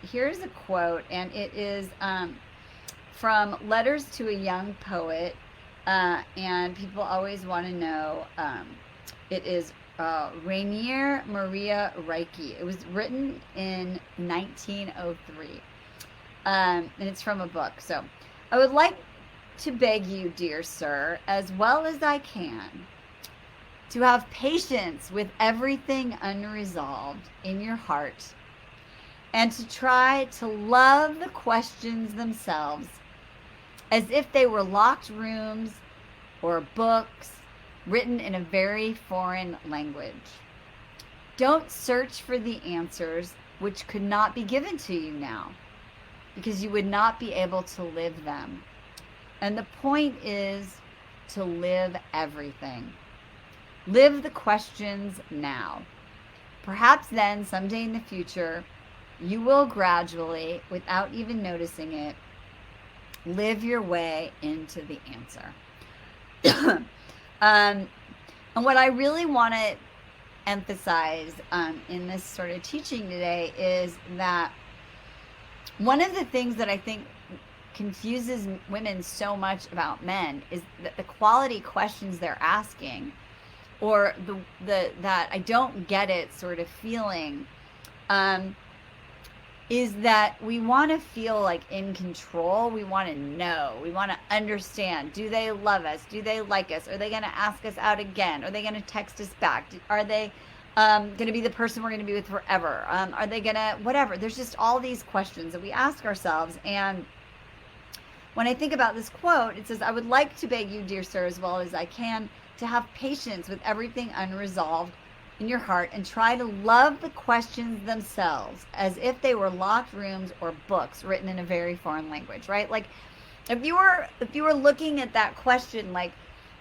Here's a quote, and it is from Letters to a Young Poet, and people always want to know. It is Rainier Maria Reiki. It was written in 1903, and it's from a book. So, I would like to beg you, dear sir, as well as I can, to have patience with everything unresolved in your heart, and to try to love the questions themselves as if they were locked rooms or books written in a very foreign language. Don't search for the answers which could not be given to you now, because you would not be able to live them. And the point is to live everything. Live the questions now. Perhaps then, someday in the future, you will gradually, without even noticing it, live your way into the answer. And what I really want to emphasize in this sort of teaching today is that one of the things that I think confuses women so much about men is that the quality questions they're asking, or the that I don't get it sort of feeling, is that we want to feel like in control. We want to know. We want to understand. Do they love us? Do they like us? Are they going to ask us out again? Are they going to text us back? Are they going to be the person we're going to be with forever? Are they going to whatever? There's just all these questions that we ask ourselves. And when I think about this quote, it says, I would like to beg you, dear sir, as well as I can, to have patience with everything unresolved in your heart, and try to love the questions themselves as if they were locked rooms or books written in a very foreign language, right? Like if you were looking at that question, like,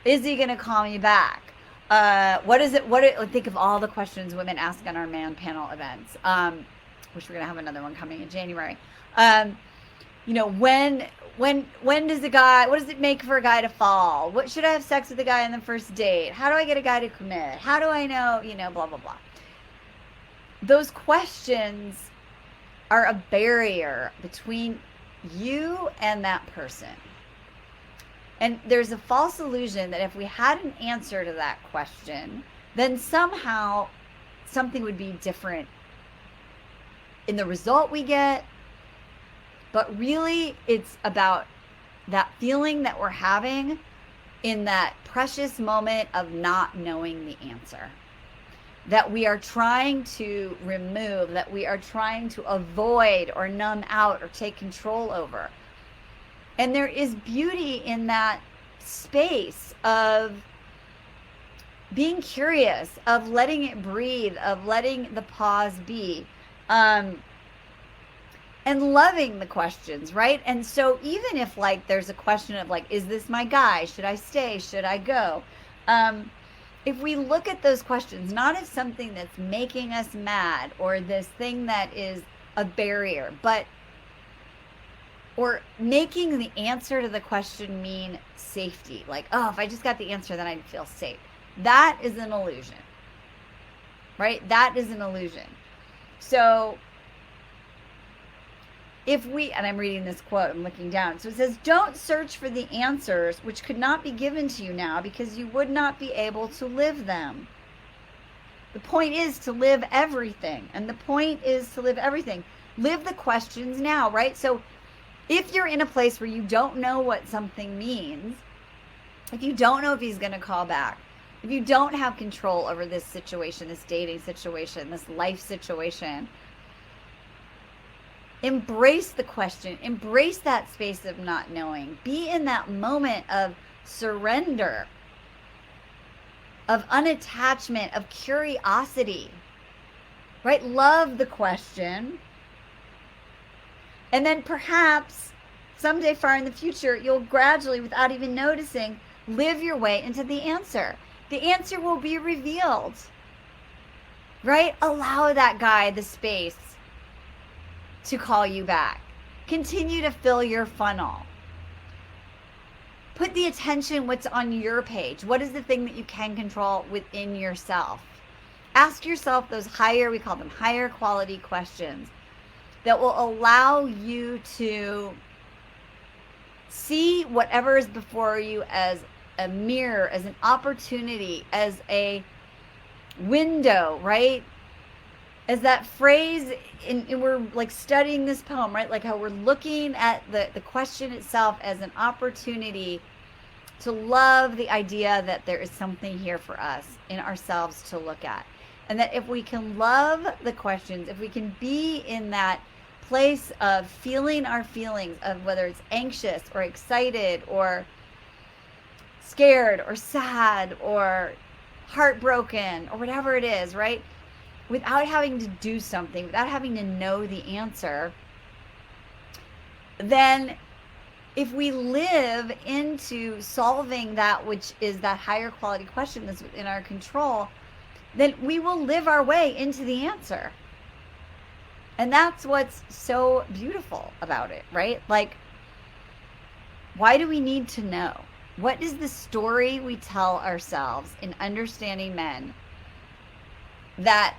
is he going to call me back? What is it? Think of all the questions women ask on our man panel events. Which we're going to have another one coming in January. When does what does it make for a guy to fall? What should I have sex with a guy on the first date? How do I get a guy to commit? How do I know, blah, blah, blah. Those questions are a barrier between you and that person. And there's a false illusion that if we had an answer to that question, then somehow something would be different in the result we get. But really, it's about that feeling that we're having in that precious moment of not knowing the answer, that we are trying to remove, that we are trying to avoid or numb out or take control over. And there is beauty in that space of being curious, of letting it breathe, of letting the pause be. And loving the questions, right? And so even if there's a question of is this my guy? Should I stay? Should I go? If we look at those questions, not as something that's making us mad or this thing that is a barrier, or making the answer to the question mean safety. If I just got the answer, then I'd feel safe. That is an illusion, right? That is an illusion. So and I'm reading this quote, I'm looking down. So it says, don't search for the answers which could not be given to you now, because you would not be able to live them. The point is to live everything. And the point is to live everything. Live the questions now, right? So if you're in a place where you don't know what something means, if you don't know if he's going to call back, if you don't have control over this situation, this dating situation, this life situation, embrace the question, embrace that space of not knowing. Be in that moment of surrender, of unattachment, of curiosity, right? Love the question. And then perhaps someday far in the future, you'll gradually, without even noticing, live your way into the answer. The answer will be revealed, right? Allow that guy the space to call you back. Continue to fill your funnel. Put the attention what's on your page. What is the thing that you can control within yourself? Ask yourself those we call them higher quality questions that will allow you to see whatever is before you as a mirror, as an opportunity, as a window, right? As that phrase, and we're like studying this poem, right? Like how we're looking at the question itself as an opportunity to love the idea that there is something here for us in ourselves to look at. And that if we can love the questions, if we can be in that place of feeling our feelings, of whether it's anxious or excited or scared or sad or heartbroken or whatever it is, right? Without having to do something, without having to know the answer, then if we live into solving that which is that higher quality question that's within our control, then we will live our way into the answer. And that's what's so beautiful about it, right? Like, why do we need to know? What is the story we tell ourselves in understanding men that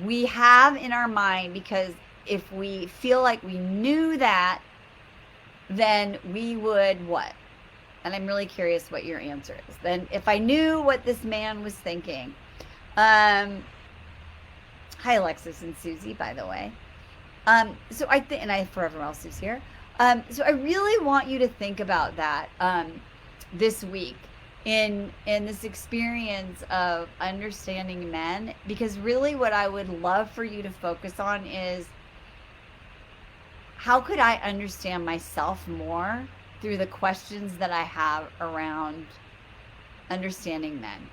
we have in our mind? Because if we feel like we knew that, then we would what? And I'm really curious what your answer is. Then if I knew what this man was thinking, hi Alexis and Susie, by the way. So I think, and I for everyone else who's here. So I really want you to think about that this week in this experience of understanding men, because really what I would love for you to focus on is, how could I understand myself more through the questions that I have around understanding men?